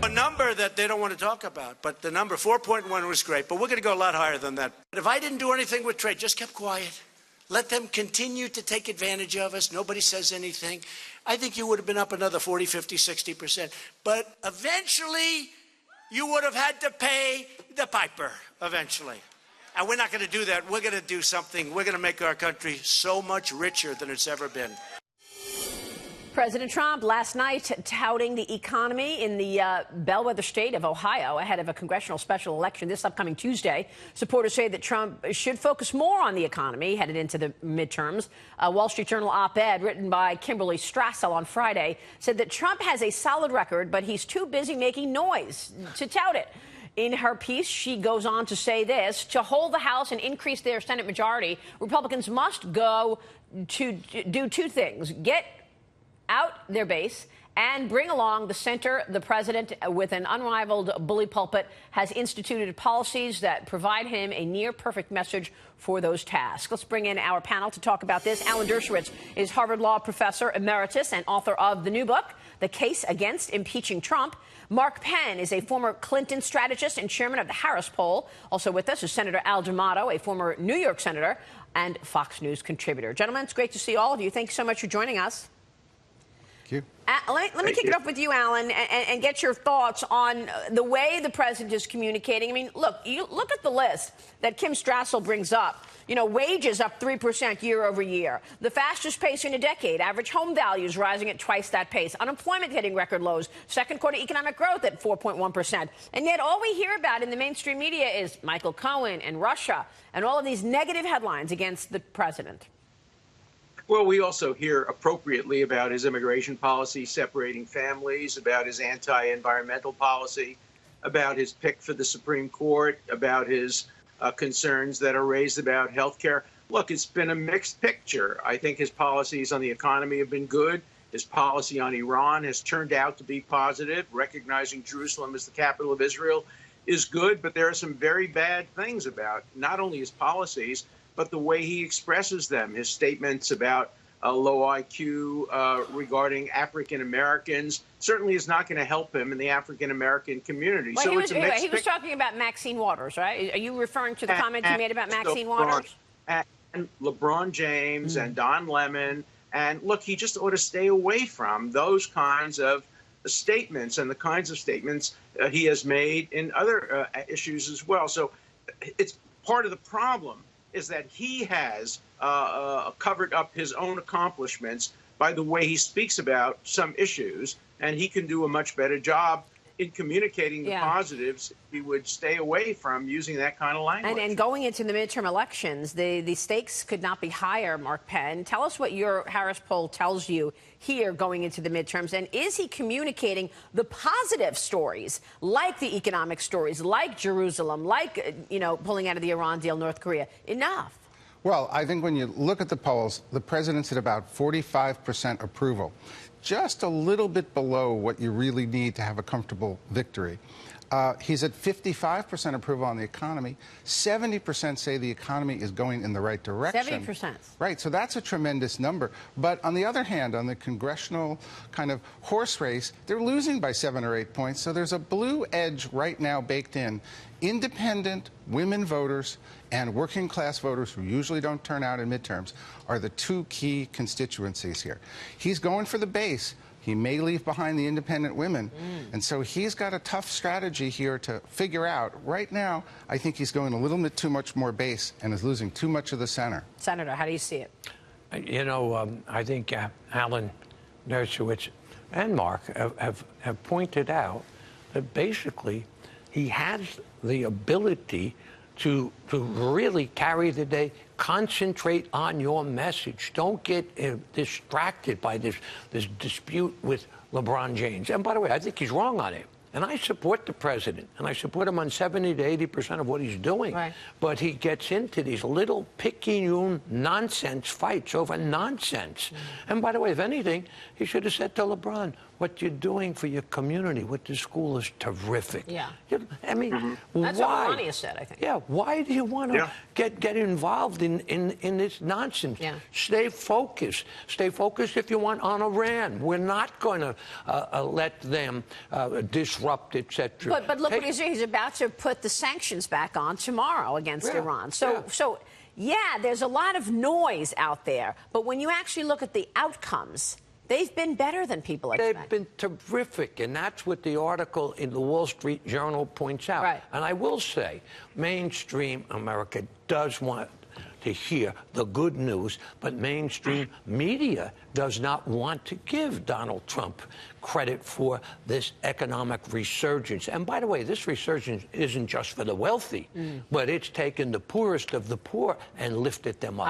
A number that they don't want to talk about, but the number 4.1 was great, but we're going to go a lot higher than that. But if I didn't do anything with trade, just kept quiet, let them continue to take advantage of us, nobody says anything, I think you would have been up another 40, 50, 60%. But eventually, you would have had to pay the piper, eventually. And we're not going to do that. We're going to do something. We're going to make our country so much richer than it's ever been. President Trump last night touting the economy in the bellwether state of Ohio ahead of a congressional special election this upcoming Tuesday. Supporters say that Trump should focus more on the economy headed into the midterms. A Wall Street Journal op-ed written by Kimberly Strassel on Friday said that Trump has a solid record, but he's too busy making noise to tout it. In her piece, she goes on to say this: to hold the House and increase their Senate majority, Republicans must go to do two things: get out their base and bring along the center. The president, with an unrivaled bully pulpit, has instituted policies that provide him a near-perfect message for those tasks. Let's bring in our panel to talk about this. Alan Dershowitz is Harvard Law professor emeritus and author of the new book, The Case Against Impeaching Trump. Mark Penn is a former Clinton strategist and chairman of the Harris poll. Also with us is Senator Al D'Amato, a former New York senator and Fox News contributor. Gentlemen, it's great to see all of you. Thank you so much for joining us. Thank you. Let me kick it off with you, Alan, and get your thoughts on the way the president is communicating. I mean, you look at the list that Kim Strassel brings up. You know, wages up 3% year over year, the fastest pace in a decade, average home values rising at twice that pace, unemployment hitting record lows, second quarter economic growth at 4.1%. And yet all we hear about in the mainstream media is Michael Cohen and Russia and all of these negative headlines against the president. Well, we also hear appropriately about his immigration policy, separating families, about his anti-environmental policy, about his pick for the Supreme Court, about his concerns that are raised about health care. Look, it's been a mixed picture. I think his policies on the economy have been good. His policy on Iran has turned out to be positive. Recognizing Jerusalem as the capital of Israel is good, but there are some very bad things about not only his policies, but the way he expresses them. His statements about low IQ regarding African Americans certainly is not going to help him in the African American community. Well, so he was talking about Maxine Waters, right? Are you referring to the comment he made about Maxine Waters? And LeBron James and Don Lemon. And look, he just ought to stay away from those kinds of statements and the kinds of statements he has made in other issues as well. So it's part of the problem is that he has covered up his own accomplishments by the way he speaks about some issues, and he can do a much better job in communicating the positives. He would stay away from using that kind of language. And going into the midterm elections, the stakes could not be higher, Mark Penn. Tell us what your Harris poll tells you here going into the midterms, and is he communicating the positive stories, like the economic stories, like Jerusalem, like, pulling out of the Iran deal, North Korea, enough? Well, I think when you look at the polls, the president's at about 45% approval, just a little bit below what you really need to have a comfortable victory. He's at 55% approval on the economy. 70% say the economy is going in the right direction. 70%. Right, so that's a tremendous number. But on the other hand, on the congressional kind of horse race, they're losing by 7 or 8 points. So there's a blue edge right now baked in. Independent women voters and working class voters who usually don't turn out in midterms are the two key constituencies here. He's going for the base. He may leave behind the independent women. And so he's got a tough strategy here to figure out. Right now, I think he's going a little bit too much more base and is losing too much of the center. Senator, how do you see it? I think Alan Dershowitz and Mark have pointed out that basically he has the ability to really carry the day. Concentrate on your message. Don't get distracted by this dispute with LeBron James. And by the way, I think he's wrong on it. And I support the president, and I support him on 70 to 80% of what he's doing. Right. But he gets into these little picayune nonsense fights over nonsense. And by the way, if anything, he should have said to LeBron, what you're doing for your community with the school is terrific. Yeah. I mean, That's why? what Melania said, I think. Yeah, why do you want to get involved in this nonsense? Yeah. Stay focused. Stay focused if you want on Iran. We're not going to let them disrupt disrupt, etc. But look what he's doing. He's about to put the sanctions back on tomorrow against Iran. So there's a lot of noise out there. But when you actually look at the outcomes, they've been better than people expect. They've been terrific, and that's what the article in the Wall Street Journal points out. Right. And I will say, mainstream America does want to hear the good news, but mainstream media does not want to give Donald Trump credit for this economic resurgence. And by the way, this resurgence isn't just for the wealthy, but it's taken the poorest of the poor and lifted them up.